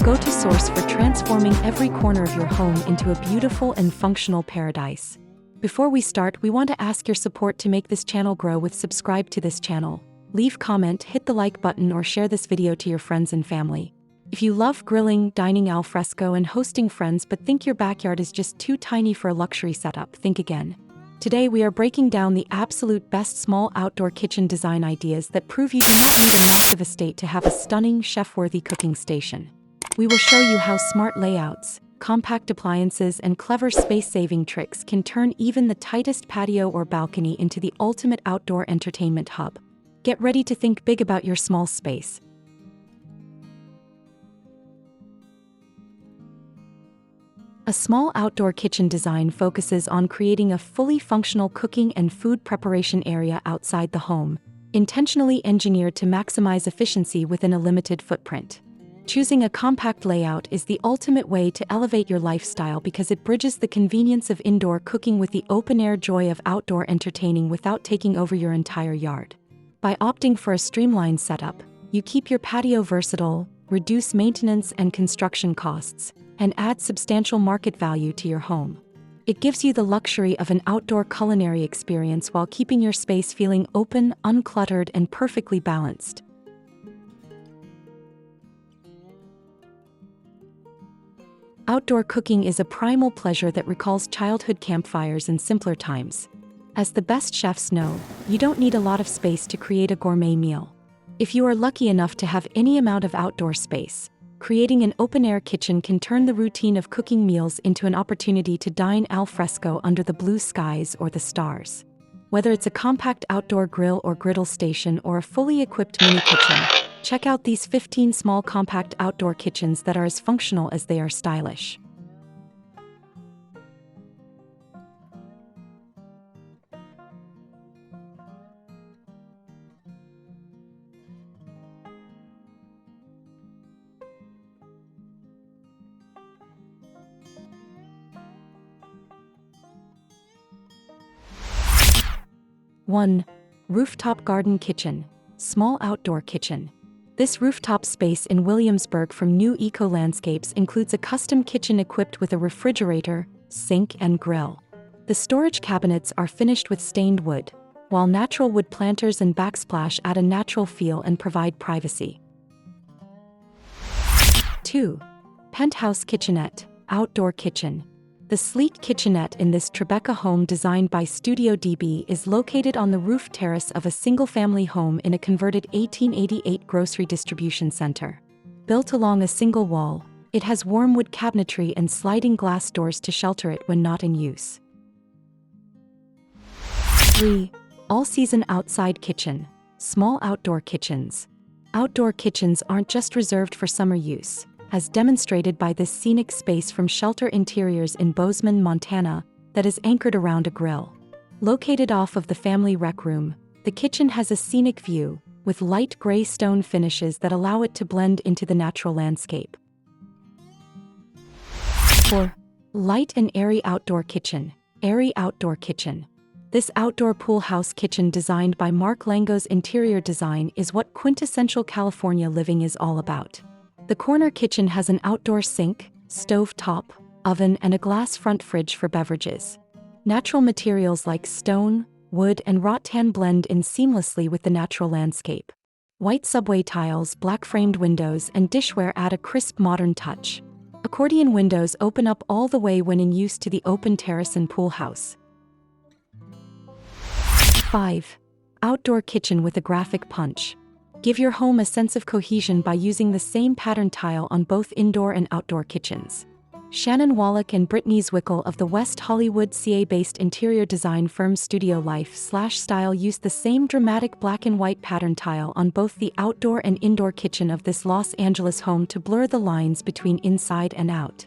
go-to source for transforming every corner of your home into a beautiful and functional paradise. Before we start, we want to ask your support to make this channel grow with subscribe to this channel. Leave comment, hit the like button, or share this video to your friends and family. If you love grilling, dining al fresco, and hosting friends but think your backyard is just too tiny for a luxury setup, think again. Today we are breaking down the absolute best small outdoor kitchen design ideas that prove you do not need a massive estate to have a stunning, chef-worthy cooking station. We will show you how smart layouts, compact appliances, and clever space-saving tricks can turn even the tightest patio or balcony into the ultimate outdoor entertainment hub. Get ready to think big about your small space. A small outdoor kitchen design focuses on creating a fully functional cooking and food preparation area outside the home, intentionally engineered to maximize efficiency within a limited footprint. Choosing a compact layout is the ultimate way to elevate your lifestyle because it bridges the convenience of indoor cooking with the open-air joy of outdoor entertaining without taking over your entire yard. By opting for a streamlined setup, you keep your patio versatile, reduce maintenance and construction costs, and add substantial market value to your home. It gives you the luxury of an outdoor culinary experience while keeping your space feeling open, uncluttered, and perfectly balanced. Outdoor cooking is a primal pleasure that recalls childhood campfires and simpler times. As the best chefs know, you don't need a lot of space to create a gourmet meal. If you are lucky enough to have any amount of outdoor space, creating an open-air kitchen can turn the routine of cooking meals into an opportunity to dine al fresco under the blue skies or the stars. Whether it's a compact outdoor grill or griddle station or a fully equipped mini kitchen, check out these 15 small compact outdoor kitchens that are as functional as they are stylish. One, rooftop garden kitchen, small outdoor kitchen. This rooftop space in Williamsburg from New Eco Landscapes includes a custom kitchen equipped with a refrigerator, sink, and grill. The storage cabinets are finished with stained wood, while natural wood planters and backsplash add a natural feel and provide privacy. 2. Penthouse kitchenette, outdoor kitchen. The sleek kitchenette in this Tribeca home designed by Studio DB is located on the roof terrace of a single-family home in a converted 1888 grocery distribution center. Built along a single wall, it has warm wood cabinetry and sliding glass doors to shelter it when not in use. 3. All-season outside kitchen, small outdoor kitchens. Outdoor kitchens aren't just reserved for summer use, as demonstrated by this scenic space from Shelter Interiors in Bozeman, Montana, that is anchored around a grill. Located off of the family rec room, the kitchen has a scenic view, with light gray stone finishes that allow it to blend into the natural landscape. 4. Light and airy outdoor kitchen, airy outdoor kitchen. This outdoor pool house kitchen designed by Mark Lango's interior design is what quintessential California living is all about. The corner kitchen has an outdoor sink, stove top, oven, and a glass front fridge for beverages. Natural materials like stone, wood, and rattan blend in seamlessly with the natural landscape. White subway tiles, black-framed windows, and dishware add a crisp modern touch. Accordion windows open up all the way when in use to the open terrace and pool house. 5. Outdoor kitchen with a graphic punch. Give your home a sense of cohesion by using the same pattern tile on both indoor and outdoor kitchens. Shannon Wallach and Brittany Zwickel of the West Hollywood, CA-based interior design firm Studio Life/Style used the same dramatic black and white pattern tile on both the outdoor and indoor kitchen of this Los Angeles home to blur the lines between inside and out.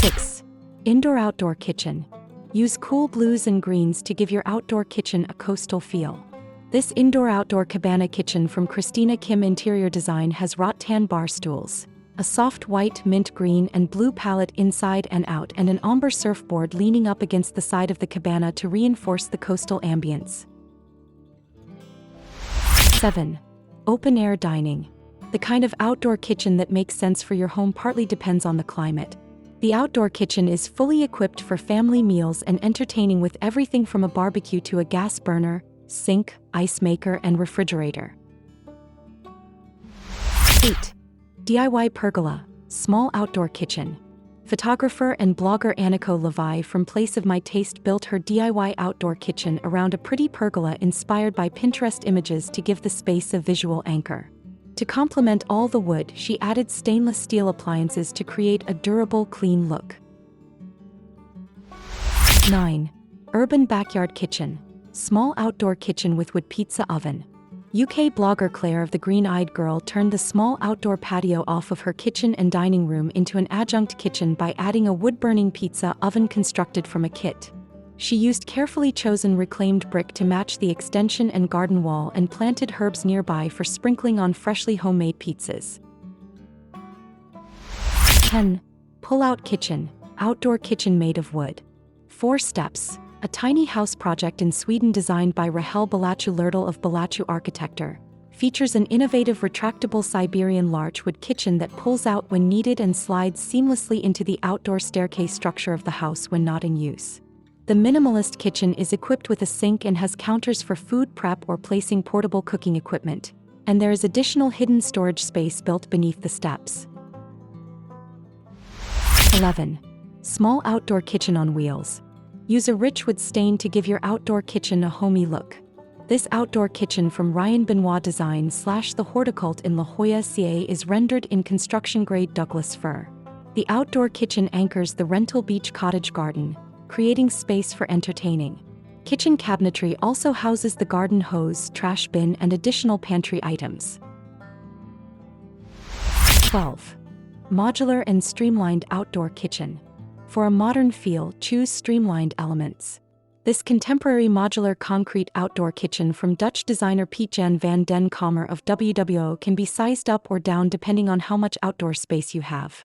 6. Indoor-outdoor kitchen. Use cool blues and greens to give your outdoor kitchen a coastal feel. This indoor-outdoor cabana kitchen from Christina Kim Interior Design has rattan bar stools, a soft white, mint green, and blue palette inside and out, and an ombre surfboard leaning up against the side of the cabana to reinforce the coastal ambience. 7. Open-air dining. The kind of outdoor kitchen that makes sense for your home partly depends on the climate. The outdoor kitchen is fully equipped for family meals and entertaining with everything from a barbecue to a gas burner, sink, ice maker, and refrigerator. 8. DIY pergola, small outdoor kitchen. Photographer and blogger Aniko Levi from Place of My Taste built her DIY outdoor kitchen around a pretty pergola inspired by Pinterest images to give the space a visual anchor. To complement all the wood, she added stainless steel appliances to create a durable, clean look. 9. Urban backyard kitchen, small outdoor kitchen with wood pizza oven. UK blogger Claire of the Green-Eyed Girl turned the small outdoor patio off of her kitchen and dining room into an adjunct kitchen by adding a wood-burning pizza oven constructed from a kit. She used carefully chosen reclaimed brick to match the extension and garden wall and planted herbs nearby for sprinkling on freshly homemade pizzas. 10. Pull-out kitchen, outdoor kitchen made of wood. 4 steps. A tiny house project in Sweden designed by Rahel Balachu Lertle of Balachu Architecture, features an innovative retractable Siberian larch wood kitchen that pulls out when needed and slides seamlessly into the outdoor staircase structure of the house when not in use. The minimalist kitchen is equipped with a sink and has counters for food prep or placing portable cooking equipment, and there is additional hidden storage space built beneath the steps. 11. Small outdoor kitchen on wheels. Use a rich wood stain to give your outdoor kitchen a homey look. This outdoor kitchen from Ryan Benoit Design / The Horticult in La Jolla, CA is rendered in construction-grade Douglas fir. The outdoor kitchen anchors the rental beach cottage garden, creating space for entertaining. Kitchen cabinetry also houses the garden hose, trash bin, and additional pantry items. 12. Modular and streamlined outdoor kitchen. For a modern feel, choose streamlined elements. This contemporary modular concrete outdoor kitchen from Dutch designer Piet-Jan van den Kamer of WWO can be sized up or down depending on how much outdoor space you have.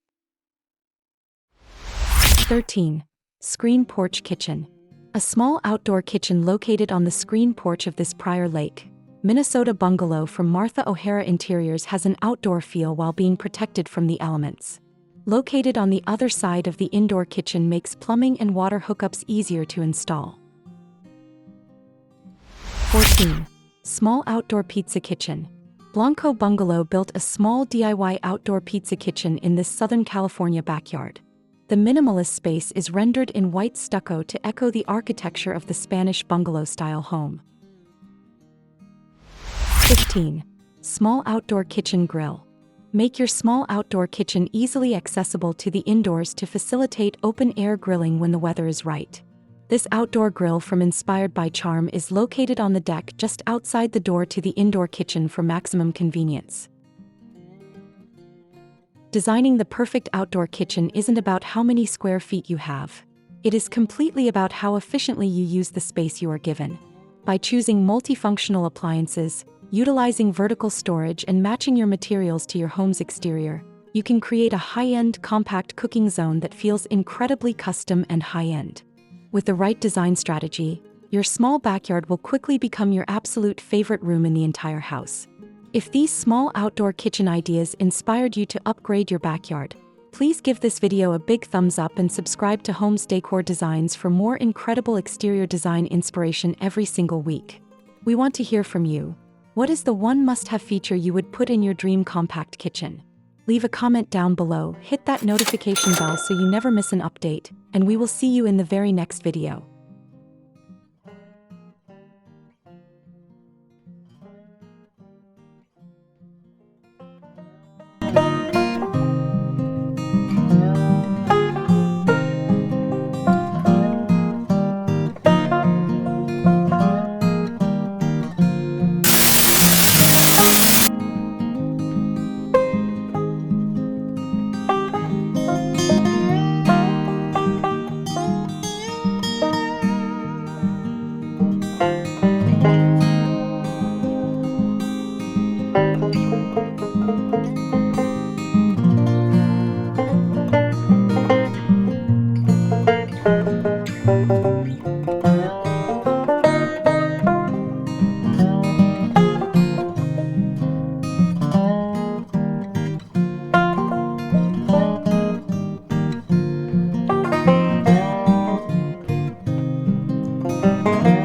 13. Screen porch kitchen. A small outdoor kitchen located on the screen porch of this Prior Lake, Minnesota bungalow from Martha O'Hara Interiors has an outdoor feel while being protected from the elements. Located on the other side of the indoor kitchen makes plumbing and water hookups easier to install. 14. Small outdoor pizza kitchen. Blanco Bungalow built a small DIY outdoor pizza kitchen in this Southern California backyard. The minimalist space is rendered in white stucco to echo the architecture of the Spanish bungalow-style home. 15. Small outdoor kitchen grill. Make your small outdoor kitchen easily accessible to the indoors to facilitate open-air grilling when the weather is right. This outdoor grill from Inspired by Charm is located on the deck just outside the door to the indoor kitchen for maximum convenience. Designing the perfect outdoor kitchen isn't about how many square feet you have. It is completely about how efficiently you use the space you are given. By choosing multifunctional appliances, utilizing vertical storage, and matching your materials to your home's exterior, you can create a high-end, compact cooking zone that feels incredibly custom and high-end. With the right design strategy, your small backyard will quickly become your absolute favorite room in the entire house. If these small outdoor kitchen ideas inspired you to upgrade your backyard, please give this video a big thumbs up and subscribe to Homes Decor Designs for more incredible exterior design inspiration every single week. We want to hear from you. What is the one must-have feature you would put in your dream compact kitchen? Leave a comment down below, hit that notification bell so you never miss an update, and we will see you in the very next video. you.